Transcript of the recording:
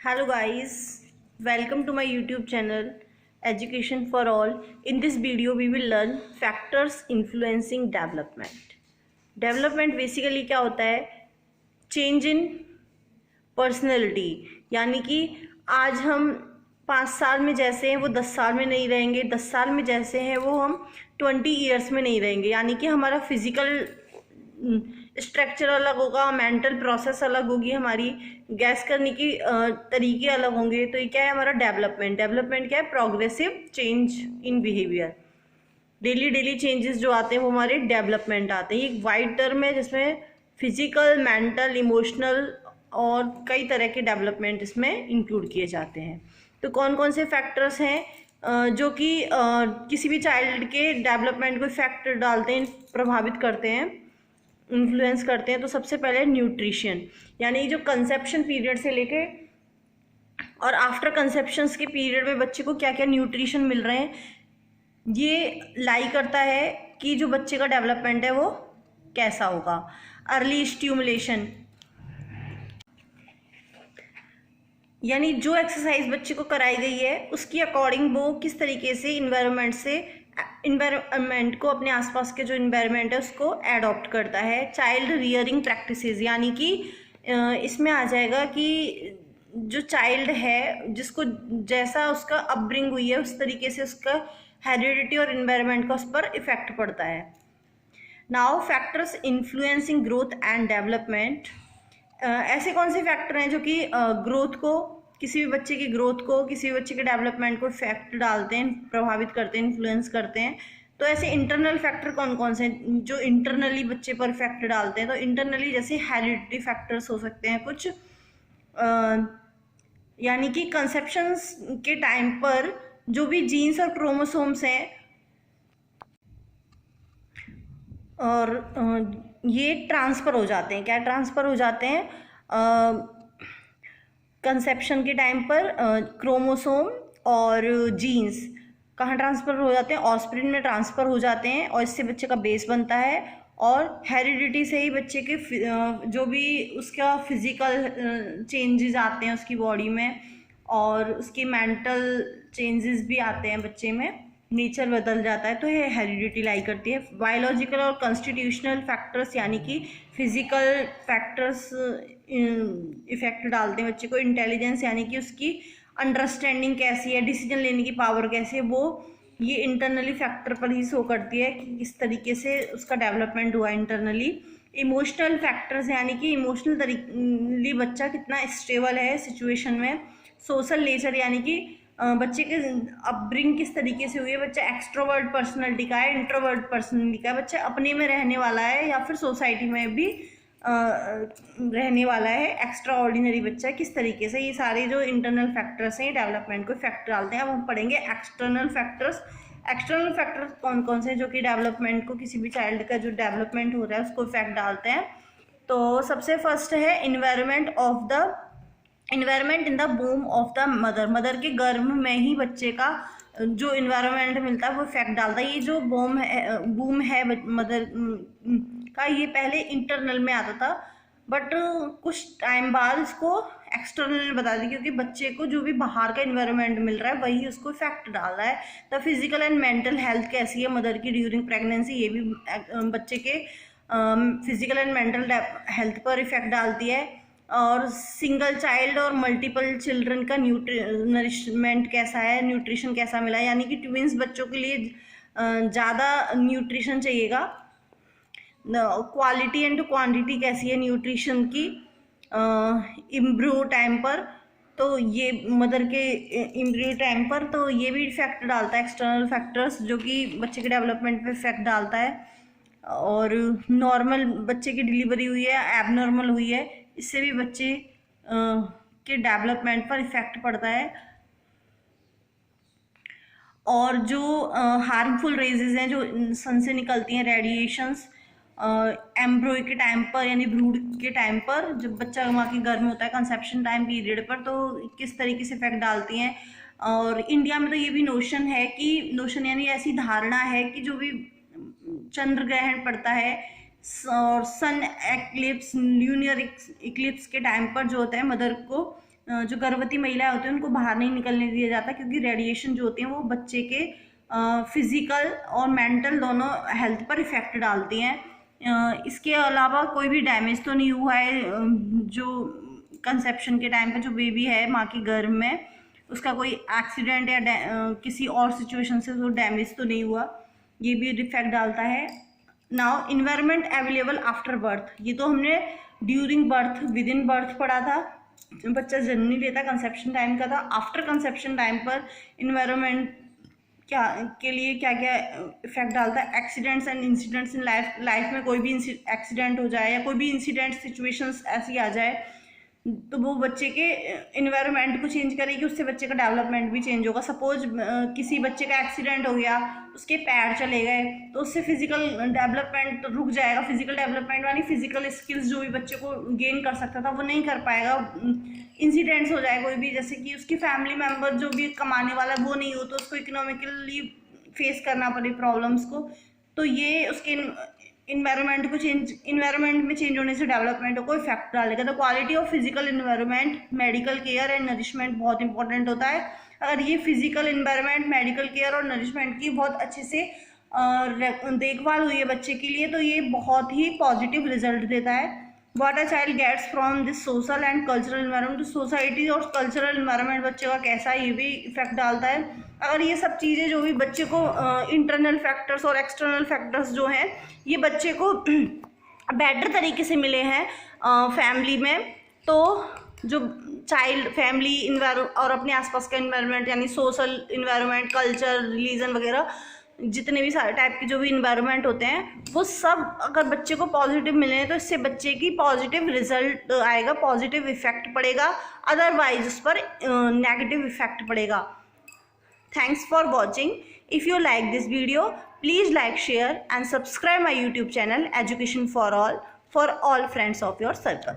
Hello guys, welcome to my YouTube channel Education for All. In this video we will learn factors influencing development. Development basically क्या होता है? Change in personality, यानी कि आज हम 5 साल में जैसे हैं वो 10 साल में नहीं रहेंगे, 10 साल में जैसे हैं वो हम 20 ईयर्स में नहीं रहेंगे। यानी कि हमारा फिजिकल स्ट्रक्चर अलग होगा, मेंटल प्रोसेस अलग होगी, हमारी गैस करने की तरीके अलग होंगे। तो ये क्या है हमारा डेवलपमेंट। डेवलपमेंट क्या है? Progressive change in behaviour. Daily changes जो आते हैं वो हमारे डेवलपमेंट आते हैं। एक वाइड टर्म है जिसमें फिजिकल, मेंटल, इमोशनल और कई तरह के डेवलपमेंट इसमें इंक्लूड किए जाते हैं। तो कौन कौन से फैक्टर्स हैं जो कि किसी भी चाइल्ड के डेवलपमेंट को इफेक्ट डालते हैं, प्रभावित करते हैं, इन्फ्लुएंस करते हैं। तो सबसे पहले न्यूट्रिशन, यानी जो कंसेप्शन पीरियड से लेके और आफ्टर कंसेप्शंस के पीरियड में बच्चे को क्या क्या न्यूट्रिशन मिल रहे हैं, ये लाई करता है कि जो बच्चे का डेवलपमेंट है वो कैसा होगा। अर्ली स्टिमुलेशन, यानी जो एक्सरसाइज बच्चे को कराई गई है उसकी अकॉर्डिंग वो किस तरीके से इन्वायरमेंट को, अपने आसपास के जो इन्वायरमेंट है उसको एडॉप्ट करता है। चाइल्ड रियरिंग प्रैक्टिसेस, यानी कि इसमें आ जाएगा कि जो चाइल्ड है जिसको जैसा उसका अपब्रिंग हुई है उस तरीके से उसका हेरिडिटी और इन्वायरमेंट का उस पर इफेक्ट पड़ता है। Now factors influencing growth and development. ऐसे कौन से फैक्टर हैं जो कि ग्रोथ को, किसी भी बच्चे की ग्रोथ को, किसी भी बच्चे के डेवलपमेंट को इफेक्ट डालते हैं, प्रभावित करते हैं, इन्फ्लुएंस करते हैं। तो ऐसे इंटरनल फैक्टर कौन कौन से जो इंटरनली बच्चे पर इफेक्ट डालते हैं? तो इंटरनली जैसे हेरिडिटी फैक्टर्स हो सकते हैं कुछ, यानी कि कंसेप्शंस के टाइम पर जो भी जीन्स और क्रोमोसोम्स हैं और ये ट्रांसफ़र हो जाते हैं। क्या ट्रांसफ़र हो जाते हैं? कंसेप्शन के टाइम पर क्रोमोसोम और जीन्स कहाँ ट्रांसफ़र हो जाते हैं? ऑस्प्रिन में ट्रांसफ़र हो जाते हैं और इससे बच्चे का बेस बनता है। और हेरिडिटी से ही बच्चे के जो भी उसका फिजिकल चेंजेस आते हैं उसकी बॉडी में, और उसकी मेंटल चेंजेस भी आते हैं बच्चे में, नेचर बदल जाता है। तो ये हेरिडिटी लाई करती है। बायोलॉजिकल और कॉन्स्टिट्यूशनल फैक्टर्स, यानी कि फिजिकल फैक्टर्स इफेक्ट डालते हैं बच्चे को। इंटेलिजेंस, यानी कि उसकी अंडरस्टैंडिंग कैसी है, डिसीजन लेने की पावर कैसी है, वो ये इंटरनली फैक्टर पर ही शो करती है कि किस तरीके से उसका डेवलपमेंट हुआ इंटरनली। इमोशनल फैक्टर्स, यानी कि इमोशनल तरीके बच्चा कितना स्टेबल है सिचुएशन में। सोशल नेचर, यानी कि बच्चे के अपब्रिंग किस तरीके से हुई है, बच्चा एक्सट्रोवर्ट पर्सनैलिटी का है, इंट्रोवर्ट पर्सनैलिटी का है, बच्चा अपने में रहने वाला है या फिर सोसाइटी में भी रहने वाला है, एक्स्ट्रा ऑर्डिनरी बच्चा है, किस तरीके से। ये सारे जो इंटरनल फैक्टर्स हैं डेवलपमेंट को इफेक्ट डालते हैं। अब हम पढ़ेंगे एक्सटर्नल फैक्टर्स। एक्सटर्नल फैक्टर्स कौन कौन से जो कि डेवलपमेंट को, किसी भी चाइल्ड का जो डेवलपमेंट हो रहा है उसको इफेक्ट डालते हैं। तो सबसे फर्स्ट है environment in the boom of the mother. Mother के गर्भ में ही बच्चे का जो इन्वायरमेंट मिलता है वो इफेक्ट डालता है। ये जो बूम है मदर का, ये पहले इंटरनल में आता था, बट कुछ टाइम बाद इसको एक्सटर्नल में बता दी, क्योंकि बच्चे को जो भी बाहर का इन्वायरमेंट मिल रहा है वही उसको इफेक्ट डाल रहा है। तो फिजिकल एंड मेंटल हेल्थ कैसी है मदर की ड्यूरिंग प्रेगनेंसी, ये भी बच्चे के फिजिकल एंड मेंटल हेल्थ पर इफेक्ट डालती है। और सिंगल चाइल्ड और मल्टीपल चिल्ड्रन का नरिशमेंट कैसा है, न्यूट्रिशन कैसा मिला है, यानी कि ट्विंस बच्चों के लिए ज़्यादा न्यूट्रिशन चाहिएगा। क्वालिटी एंड क्वांटिटी कैसी है न्यूट्रिशन की इम्ब्रियो टाइम पर, तो ये मदर के इम्ब्रियो टाइम पर, तो ये भी इफेक्ट डालता है। एक्सटर्नल फैक्टर्स जो कि बच्चे के डेवलपमेंट पे इफेक्ट डालता है। और नॉर्मल बच्चे की डिलीवरी हुई है, एबनॉर्मल हुई है, इससे भी बच्चे के डेवलपमेंट पर इफेक्ट पड़ता है। और जो हार्मफुल रेजेस हैं जो सन से निकलती हैं, रेडिएशंस, एम्ब्रियो के टाइम पर यानी भ्रूण के टाइम पर, जब बच्चा माँ के गर्भ में होता है कंसेप्शन टाइम पीरियड पर, तो किस तरीके से इफेक्ट डालती हैं। और इंडिया में तो ये भी नोशन यानी ऐसी धारणा है कि जो भी चंद्र ग्रहण पड़ता है और सन एक्लिप्स, ल्यूनियर इक्लिप्स के टाइम पर जो होता है मदर को जो गर्भवती महिलाएं होती हैं उनको बाहर नहीं निकलने दिया जाता, क्योंकि रेडिएशन जो होते हैं वो बच्चे के फिजिकल और मेंटल दोनों हेल्थ पर इफेक्ट डालती हैं। इसके अलावा कोई भी डैमेज तो नहीं हुआ है, जो कंसेप्शन के टाइम पे जो बेबी है माँ के गर्भ में उसका कोई एक्सीडेंट या किसी और सिचुएशन से वो डैमेज तो नहीं हुआ, ये भी इफेक्ट डालता है। Now environment available after birth, ये तो हमने during birth with in birth पढ़ा था, बच्चा जन्म नहीं लेता कंसेप्शन टाइम का था। आफ्टर कंसेप्शन टाइम पर इन्वायरमेंट क्या के लिए क्या क्या इफेक्ट डालता है। Accidents and incidents in life में कोई भी एक्सीडेंट हो जाए या कोई भी इंसिडेंट सिचुएशंस ऐसी आ जाए तो वो बच्चे के इन्वायरमेंट को चेंज करेगी, उससे बच्चे का डेवलपमेंट भी चेंज होगा। सपोज किसी बच्चे का एक्सीडेंट हो गया, उसके पैर चले गए तो उससे फिजिकल डेवलपमेंट रुक जाएगा। फिजिकल डेवलपमेंट यानी फिजिकल स्किल्स जो भी बच्चे को गेन कर सकता था वो नहीं कर पाएगा। इंसिडेंट्स हो जाए कोई भी, जैसे कि उसकी फैमिली मेम्बर जो भी कमाने वाला वो नहीं हो तो उसको इकोनॉमिकली फेस करना पड़े प्रॉब्लम्स को, तो ये उसके इन्वायरमेंट में चेंज होने से डेवलपमेंट को इफेक्ट डालेगा। तो quality of physical environment, medical care and nourishment बहुत इंपॉर्टेंट होता है। अगर ये फिजिकल इन्वायरमेंट, मेडिकल केयर और नरिशमेंट की बहुत अच्छे से देखभाल हुई है बच्चे के लिए तो ये बहुत ही पॉजिटिव रिजल्ट देता है। What a child gets from this social and cultural environment, तो सोसाइटी और कल्चरल इन्वायरमेंट बच्चे का कैसा है ये भी इफेक्ट डालता है। अगर ये सब चीज़ें जो भी बच्चे को इंटरनल फैक्टर्स और एक्सटर्नल फैक्टर्स जो हैं ये बच्चे को बेटर तरीके से मिले हैं फैमिली में, तो जो चाइल्ड फैमिली इन्वायरमेंट और अपने आसपास का इन्वायरमेंट यानी सोशल इन्वायरमेंट, कल्चर, रिलीजन वगैरह जितने भी सारे टाइप के जो भी इन्वायरमेंट होते हैं वो सब अगर बच्चे को पॉजिटिव मिले हैं तो इससे बच्चे की पॉजिटिव रिजल्ट आएगा, पॉजिटिव इफेक्ट पड़ेगा, अदरवाइज उस पर नेगेटिव इफेक्ट पड़ेगा। Thanks for watching. If you like this video, please like, share and subscribe my YouTube channel Education for All friends of your circle.